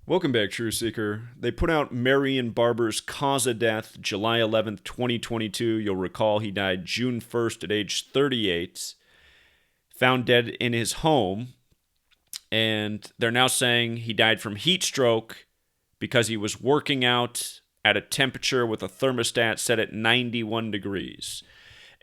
Welcome back, True Seeker. They put out Marion Barber's cause of death July 11th, 2022. You'll recall he died June 1st at age 38, found dead in his home. And they're now saying he died from heat stroke because he was working out at a temperature with a thermostat set at 91 degrees.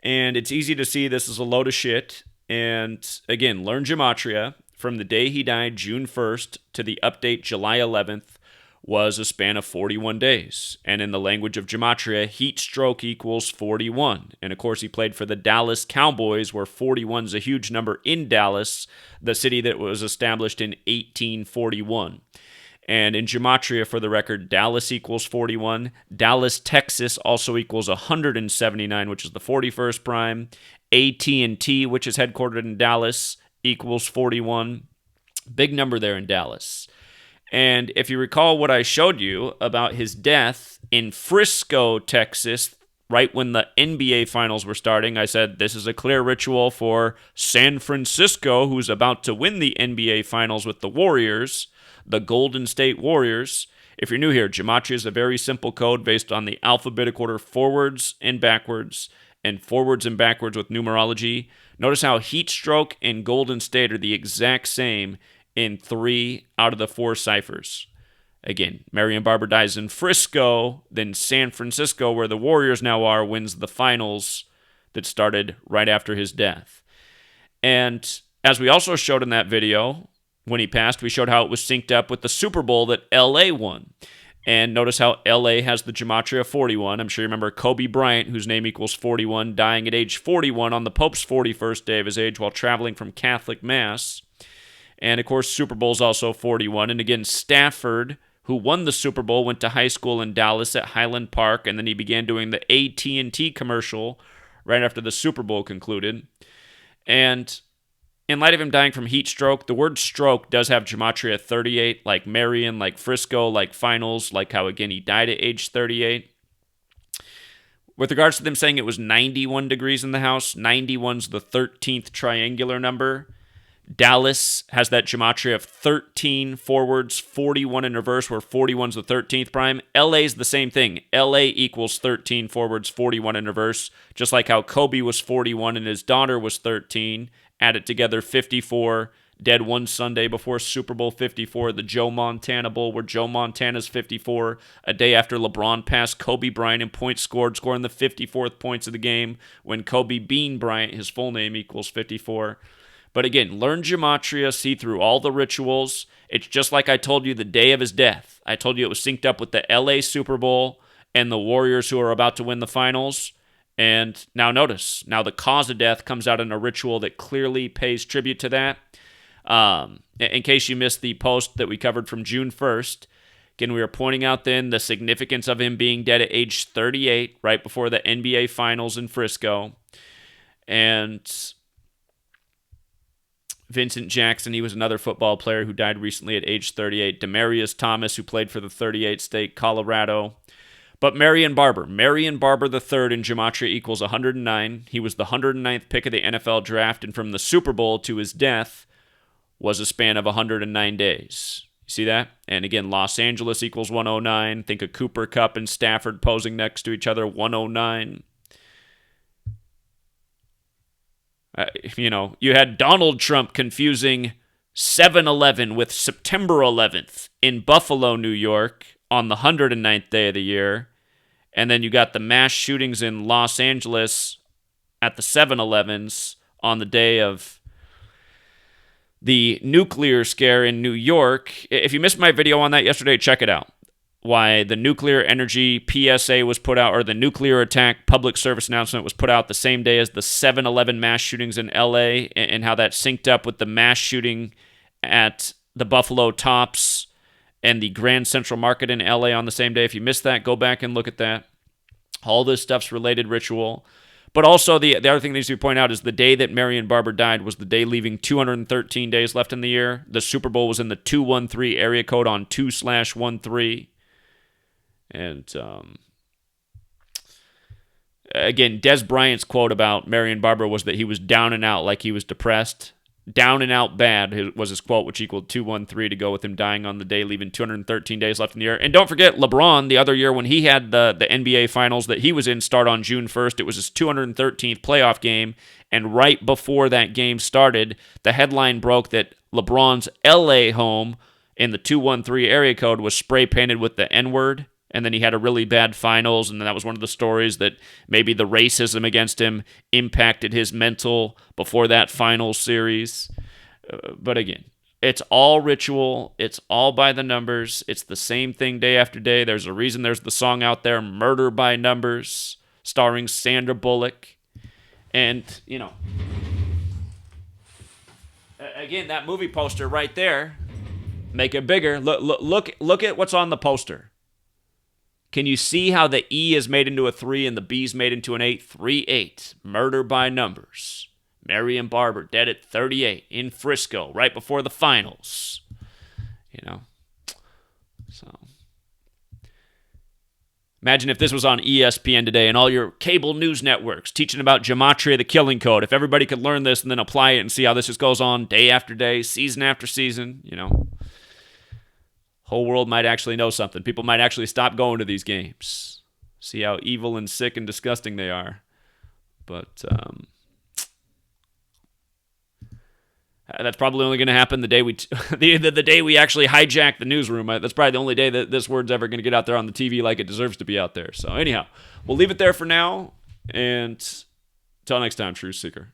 And it's easy to see this is a load of shit. And again, learn Gematria. From the day he died, June 1st, to the update July 11th, was a span of 41 days. And in the language of Gematria, heat stroke equals 41. And of course, he played for the Dallas Cowboys, where 41 is a huge number in Dallas, the city that was established in 1841. And in Gematria, for the record, Dallas equals 41. Dallas, Texas also equals 179, which is the 41st prime. AT&T, which is headquartered in Dallas, equals 41. Big number there in Dallas. And if you recall what I showed you about his death in Frisco, Texas, right when the NBA finals were starting, I said this is a clear ritual for San Francisco, who's about to win the NBA finals with the Warriors, the Golden State Warriors. If you're new here, Gematria is a very simple code based on the alphabetic order forwards and backwards with numerology. Notice how heat stroke and Golden State are the exact same in 3 out of the 4 ciphers. Again, Marion Barber dies in Frisco, then San Francisco, where the Warriors now are, wins the finals that started right after his death. And as we also showed in that video, when he passed, we showed how it was synced up with the Super Bowl that LA won. And notice how LA has the Gematria 41. I'm sure you remember Kobe Bryant, whose name equals 41, dying at age 41 on the Pope's 41st day of his age while traveling from Catholic Mass. And of course, Super Bowl is also 41. And again, Stafford, who won the Super Bowl, went to high school in Dallas at Highland Park, and then he began doing the AT&T commercial right after the Super Bowl concluded. And in light of him dying from heat stroke, the word stroke does have Gematria 38, like Marion, like Frisco, like finals, like how, again, he died at age 38. With regards to them saying it was 91 degrees in the house, 91's the 13th triangular number. Dallas has that Gematria of 13 forwards, 41 in reverse, where 41's the 13th prime. LA's the same thing. LA equals 13 forwards, 41 in reverse, just like how Kobe was 41 and his daughter was 13. Added together 54, dead one Sunday before Super Bowl 54, the Joe Montana Bowl, where Joe Montana's 54, a day after LeBron passed Kobe Bryant in points scored, scoring the 54th points of the game, when Kobe Bean Bryant, his full name, equals 54. But again, learn Gematria, see through all the rituals. It's just like I told you the day of his death. I told you it was synced up with the LA Super Bowl and the Warriors who are about to win the finals. And now notice, now the cause of death comes out in a ritual that clearly pays tribute to that. In case you missed the post that we covered from June 1st, again, we were pointing out then the significance of him being dead at age 38, right before the NBA Finals in Frisco. And Vincent Jackson, he was another football player who died recently at age 38. Demarius Thomas, who played for the 38 State, Colorado. But Marion Barber III in Gematria equals 109. He was the 109th pick of the NFL draft, and from the Super Bowl to his death was a span of 109 days. You see that? And again, Los Angeles equals 109. Think of Cooper Kupp and Stafford posing next to each other, 109. You had Donald Trump confusing 7/11 with September 11th in Buffalo, New York, on the 109th day of the year. And then you got the mass shootings in Los Angeles at the 7/11s on the day of the nuclear scare in New York. If you missed my video on that yesterday, check it out. Why the nuclear energy PSA was put out, or the nuclear attack public service announcement was put out the same day as the 7/11 mass shootings in LA, and how that synced up with the mass shooting at the Buffalo Tops and the Grand Central Market in LA on the same day. If you missed that, go back and look at that. All this stuff's related ritual. But also, the other thing that needs to be pointed out is the day that Marion Barber died was the day leaving 213 days left in the year. The Super Bowl was in the 213 area code on 2/13. And again, Des Bryant's quote about Marion Barber was that he was down and out, like he was depressed. down and out bad was his quote, which equaled 213 to go with him dying on the day, leaving 213 days left in the year. And don't forget, LeBron, the other year when he had the NBA Finals that he was in start on June 1st, it was his 213th playoff game. And right before that game started, the headline broke that LeBron's LA home in the 213 area code was spray painted with the N-word. And then he had a really bad finals, and that was one of the stories that maybe the racism against him impacted his mental before that final series. But again, it's all ritual. It's all by the numbers. It's the same thing day after day. There's a reason there's the song out there, Murder by Numbers, starring Sandra Bullock. And, again, that movie poster right there, make it bigger. Look at what's on the poster. Can you see how the E is made into a 3 and the B is made into an 8? 3-8. Murder by Numbers. Marion Barber dead at 38 in Frisco right before the finals. So imagine if this was on ESPN today and all your cable news networks teaching about Gematria, the killing code. If everybody could learn this and then apply it and see how this just goes on day after day, season after season, whole world might actually know something. People might actually stop going to these games. See how evil and sick and disgusting they are. But that's probably only going to happen the day the day we actually hijack the newsroom. That's probably the only day that this word's ever going to get out there on the TV like it deserves to be out there. So anyhow, we'll leave it there for now. And until next time, Truth Seeker.